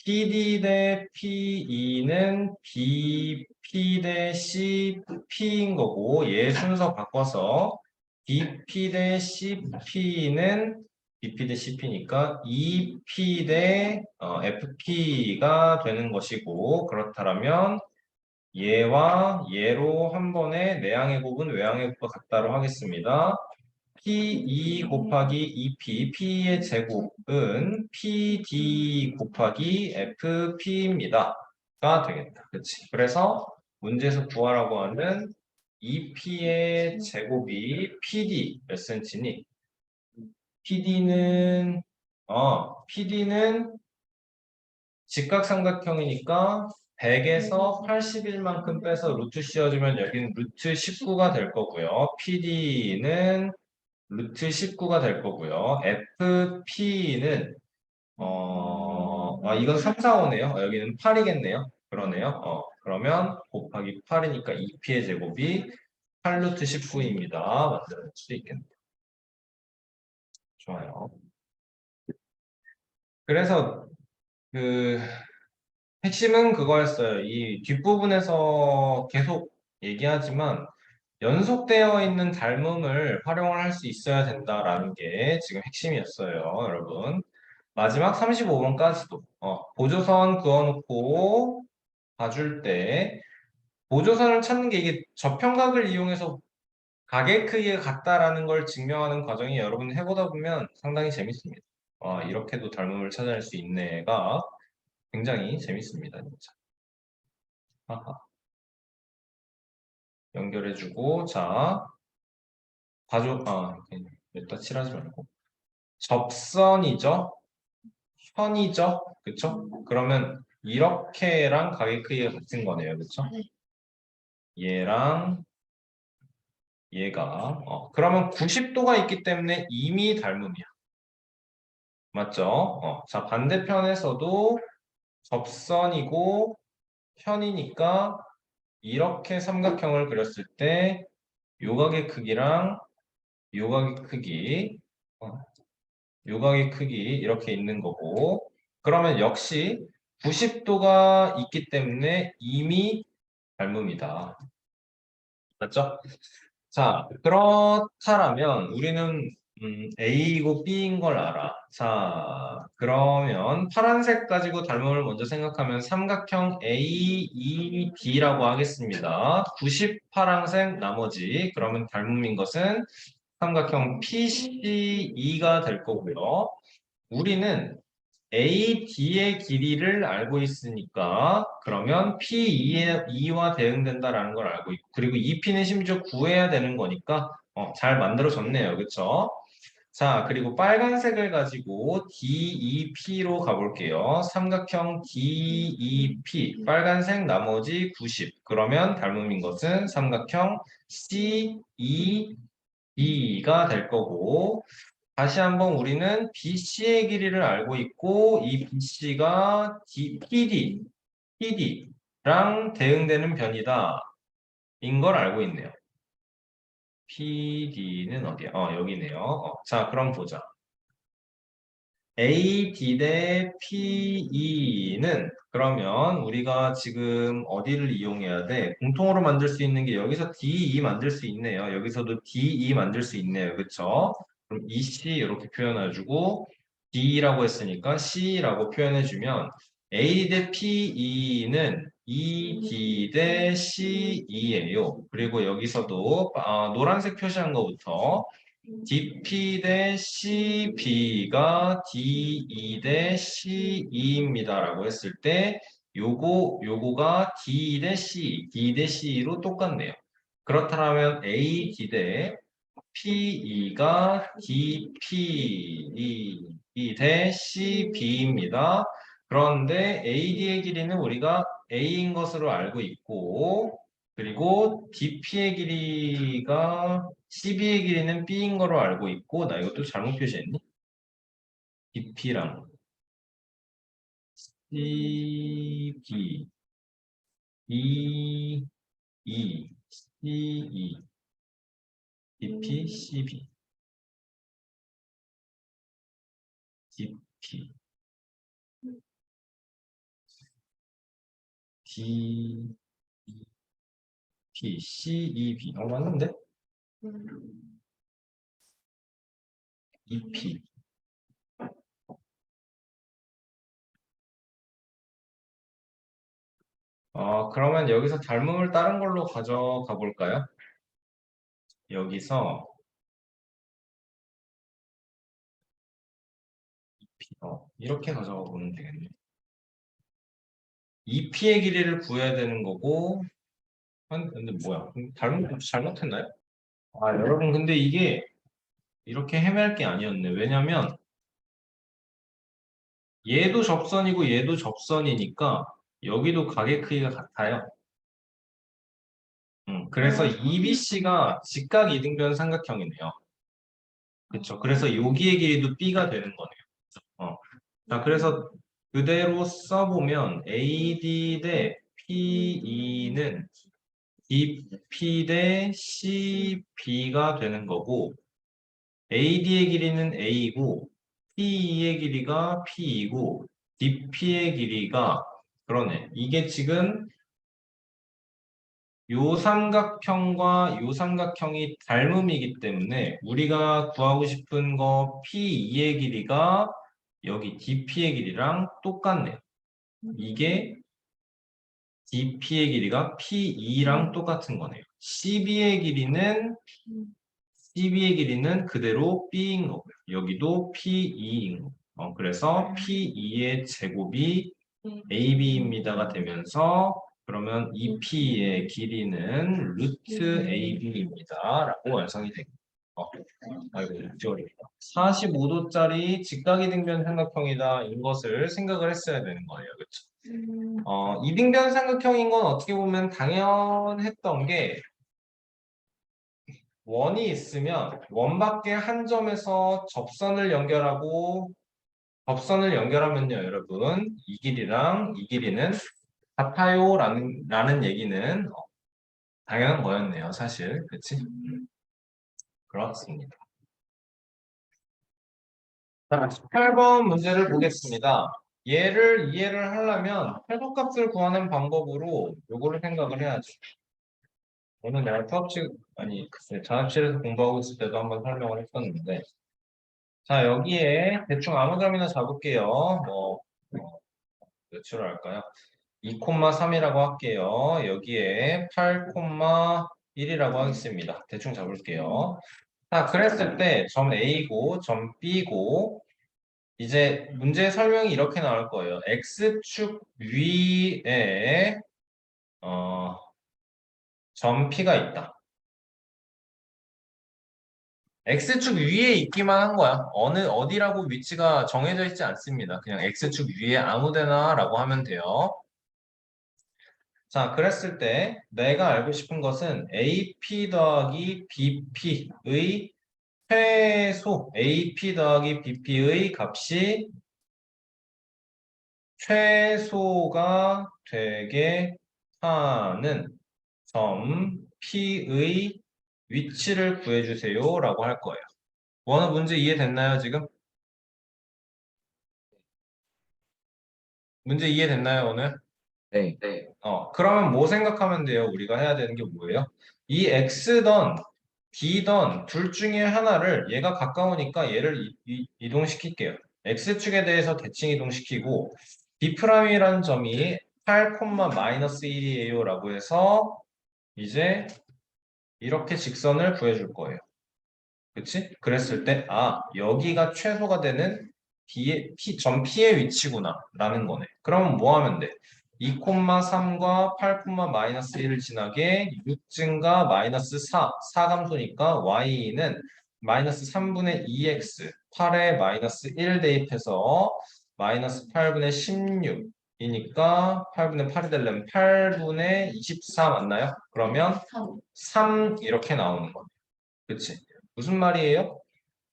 PD 대 PE는 BP 대 CP인 거고 얘 순서 바꿔서 BP 대 CP는 BP 대 CP니까 EP 대 FP가 되는 것이고 그렇다면 얘와 얘로 한 번에 내항의 곱은 외항의 곱과 같다로 하겠습니다. P2 곱하기 EP, P의 제곱은 PD 곱하기 FP입니다. 가 되겠다. 그렇지. 그래서 문제에서 구하라고 하는 EP의 제곱이 PD 몇 cm니? PD는 직각삼각형이니까 100에서 81만큼 빼서 루트 씌워주면 여기는 루트 19가 될 거고요. PD는 루트 19가 될 거고요. FP는 이건 3, 4, 5네요. 여기는 8이겠네요. 그러네요. 그러면 곱하기 8이니까 2P의 제곱이 8루트 19입니다. 만들어낼 수 있겠네요. 좋아요. 그래서 그 핵심은 그거였어요. 이 뒷부분에서 계속 얘기하지만 연속되어 있는 닮음을 활용을 할 수 있어야 된다라는 게 지금 핵심이었어요, 여러분. 마지막 35번까지도 보조선 그어놓고 봐줄 때 보조선을 찾는 게 이게 저평각을 이용해서 가게 크기가 같다라는 걸 증명하는 과정이 여러분 해보다 보면 상당히 재밌습니다. 이렇게도 닮음을 찾아낼 수 있네가 굉장히 재밌습니다, 진짜. 아하. 연결해주고 자 여기다 칠하지 말고 접선이죠. 현이죠. 그쵸? 그러면 이렇게랑 가게 크기가 같은 거네요. 그쵸? 얘랑 얘가 그러면 90도가 있기 때문에 이미 닮음이야. 맞죠? 자 반대편에서도 접선이고 현이니까 이렇게 삼각형을 그렸을 때 요각의 크기랑 요각의 크기 요각의 크기 이렇게 있는 거고 그러면 역시 90도가 있기 때문에 이미 닮음이다. 맞죠? 자, 그렇다면 우리는 A이고 B인 걸 알아. 자, 그러면 파란색 가지고 닮음을 먼저 생각하면 삼각형 AEB라고 하겠습니다. 90 파란색 나머지 그러면 닮음인 것은 삼각형 PCE가 될 거고요. 우리는 AD의 길이를 알고 있으니까 그러면 P2와 대응된다라는 걸 알고 있고 그리고 EP는 심지어 구해야 되는 거니까 잘 만들어졌네요. 그쵸? 자, 그리고 빨간색을 가지고 DEP로 가볼게요. 삼각형 DEP, 빨간색 나머지 90. 그러면 닮음인 것은 삼각형 CEB가 될 거고 다시 한번 우리는 BC의 길이를 알고 있고 이 BC가 PD랑 대응되는 변이다 인 걸 알고 있네요. PD는 어디야? 여기네요. 자, 그럼 보자. AD 대 PE는 그러면 우리가 지금 어디를 이용해야 돼? 공통으로 만들 수 있는 게 여기서 DE 만들 수 있네요. 여기서도 DE 만들 수 있네요. 그쵸? 그럼 EC 이렇게 표현해주고 D라고 했으니까 C라고 표현해주면 AD 대 PE는 ED 대 CE예요. 그리고 여기서도 노란색 표시한 것부터 DP 대 CB가 DE 대 CE입니다. 라고 했을 때 요거가 D 대 C, D 대 C로 똑같네요. 그렇다면 AD 대 PE가 DP 대 CB입니다. 그런데 AD의 길이는 우리가 A인 것으로 알고 있고 그리고 DP의 길이가 CB의 길이는 B인 거로 알고 있고 나 이것도 잘못 표시했니? DP랑 CB, CE, DP, CB, DP, DP, CEB 맞는데? EP 그러면 여기서 닮음을 다른 걸로 가져가 볼까요? 여기서 이렇게 가져가 보면 되겠네. EP의 길이를 구해야 되는 거고 근데 뭐야? 닮음 잘못했나요? 여러분 근데 이게 이렇게 헤맬 게 아니었네. 왜냐면 얘도 접선이고 얘도 접선이니까 여기도 가게 크기가 같아요. 그래서 EBC가 직각 이등변 삼각형이네요. 그렇죠. 그래서 여기의 길이도 B가 되는 거네요. 어. 자, 그래서 그대로 써보면 AD 대 PE는 DP 대 CB가 되는 거고 AD의 길이는 A이고 PE의 길이가 P이고 DP의 길이가 그러네. 이게 지금 요 삼각형과 요 삼각형이 닮음이기 때문에 우리가 구하고 싶은 거 P2의 길이가 여기 DP의 길이랑 똑같네요. 이게 DP의 길이가 P2랑 똑같은 거네요. CB의 길이는 그대로 B인 거고요. 여기도 P2인 거고요. 그래서 P2의 제곱이 AB입니다가 되면서 그러면 EP의 길이는 루트 AB입니다. 라고 완성이 됩니다. 아이고, 어렵다. 45도짜리 직각이등변 삼각형이다. 인 것을 생각을 했어야 되는 거예요. 그렇죠? 이등변 삼각형인 건 어떻게 보면 당연했던 게 원이 있으면 원 밖에 한 점에서 접선을 연결하고 접선을 연결하면요, 여러분 이 길이랑 이 길이는 같아요 라는 얘기는 당연한 거였네요, 사실. 그치? 그렇습니다. 자, 18번 문제를 보겠습니다. 얘를 이해를 하려면 최소값을 구하는 방법으로 요거를 생각을 해야지. 오늘 내가 글쎄, 자습실에서 공부하고 있을 때도 한번 설명을 했었는데 자, 여기에 대충 아무 점이나 잡을게요. 몇으로 할까요? 2,3이라고 할게요. 여기에 8,1이라고 하겠습니다. 대충 잡을게요. 자, 그랬을 때 점 A고 점 B고 이제 문제 설명이 이렇게 나올 거예요. X축 위에 점 P가 있다. X축 위에 있기만 한 거야. 어디라고 위치가 정해져 있지 않습니다. 그냥 X축 위에 아무데나라고 하면 돼요. 자, 그랬을 때 내가 알고 싶은 것은 AP 더하기 BP의 최소 AP 더하기 BP의 값이 최소가 되게 하는 점 P의 위치를 구해주세요 라고 할 거예요. 원어 문제 이해됐나요, 지금? 문제 이해됐나요, 오늘? 네. 그러면 뭐 생각하면 돼요? 우리가 해야 되는 게 뭐예요? 이 X던 D던 둘 중에 하나를 얘가 가까우니까 얘를 이동시킬게요. X축에 대해서 대칭 이동시키고 B'이라는 점이 8, 마이너스 1이에요 라고 해서 이제 이렇게 직선을 구해줄 거예요. 그치? 그랬을 때, 여기가 최소가 되는 점 P의 위치구나. 라는 거네. 그럼 뭐 하면 돼? 2,3과 8, 마이너스 1을 지나게 6 증가 마이너스 4, 4감소니까 y는 마이너스 3분의 2x, 8에 마이너스 1 대입해서 마이너스 8분의 16이니까 8분의 8이 되려면 8분의 24 맞나요? 그러면 3 이렇게 나오는 거네. 그치? 무슨 말이에요?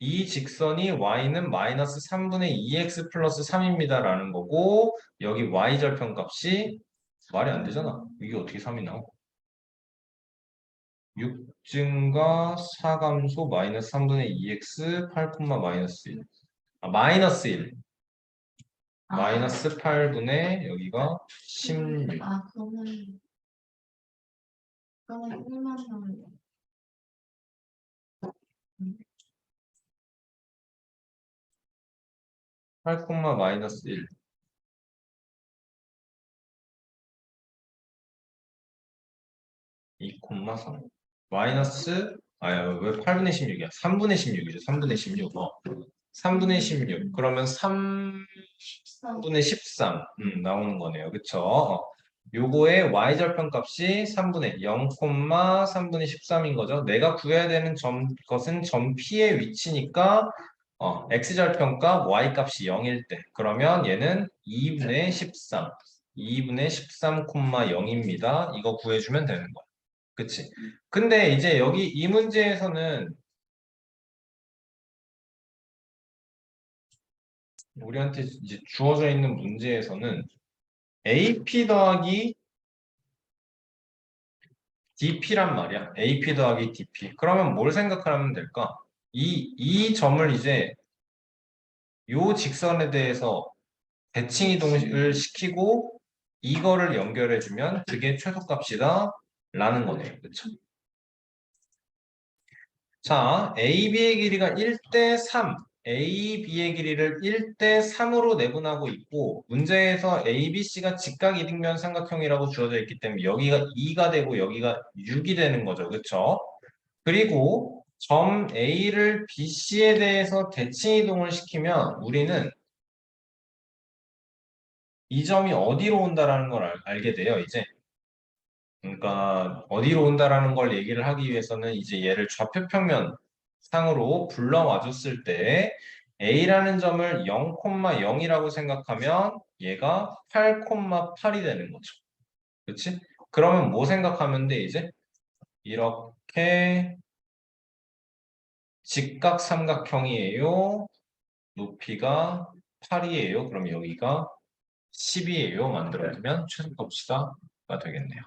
이 직선이 y는 마이너스 3분의 2x 플러스 3입니다. 라는 거고 여기 y 절편값이 말이 안 되잖아. 이게 어떻게 3이 나와? 6 증가 4감소 마이너스 3분의 2x 8, 마이너스 1. 마이너스 1. 마이너스 8분의 여기가 16. 그러면 1만 원. 8, 마이너스 1. 2,3. 마이너스, 왜 8분의 16이야? 3분의 16이죠. 3분의 16. 3분의 16. 그러면 3분의 13. 나오는 거네요. 그쵸? 요거의 y절편 값이 3분의 0, 3분의 13인 거죠. 내가 구해야 되는 것은 점 P의 위치니까 x절편값 y값이 0일 때. 그러면 얘는 2분의 13. 2분의 13, 0입니다. 이거 구해주면 되는 거야. 그치? 근데 이제 여기 이 문제에서는 우리한테 이제 주어져 있는 문제에서는 AP 더하기 DP란 말이야. AP 더하기 DP. 그러면 뭘 생각하면 될까? 이 점을 이제 요 직선에 대해서 대칭 이동을 시키고 이거를 연결해주면 그게 최소값이다 라는 거네요. 그쵸? 자, AB의 길이가 1대 3. AB의 길이를 1대 3으로 내분하고 있고 문제에서 ABC가 직각 이등변 삼각형이라고 주어져 있기 때문에 여기가 2가 되고 여기가 6이 되는 거죠. 그렇죠? 그리고 점 A를 BC에 대해서 대칭 이동을 시키면 우리는 이 점이 어디로 온다라는 걸 알게 돼요. 이제 그러니까 어디로 온다라는 걸 얘기를 하기 위해서는 이제 얘를 좌표평면 상으로 불러와 줬을 때 A라는 점을 0,0이라고 생각하면 얘가 8,8이 되는 거죠. 그렇지? 그러면 뭐 생각하면 돼 이제? 이렇게 직각삼각형이에요. 높이가 8이에요. 그럼 여기가 10이에요. 만들어두면 최소값이가 되겠네요.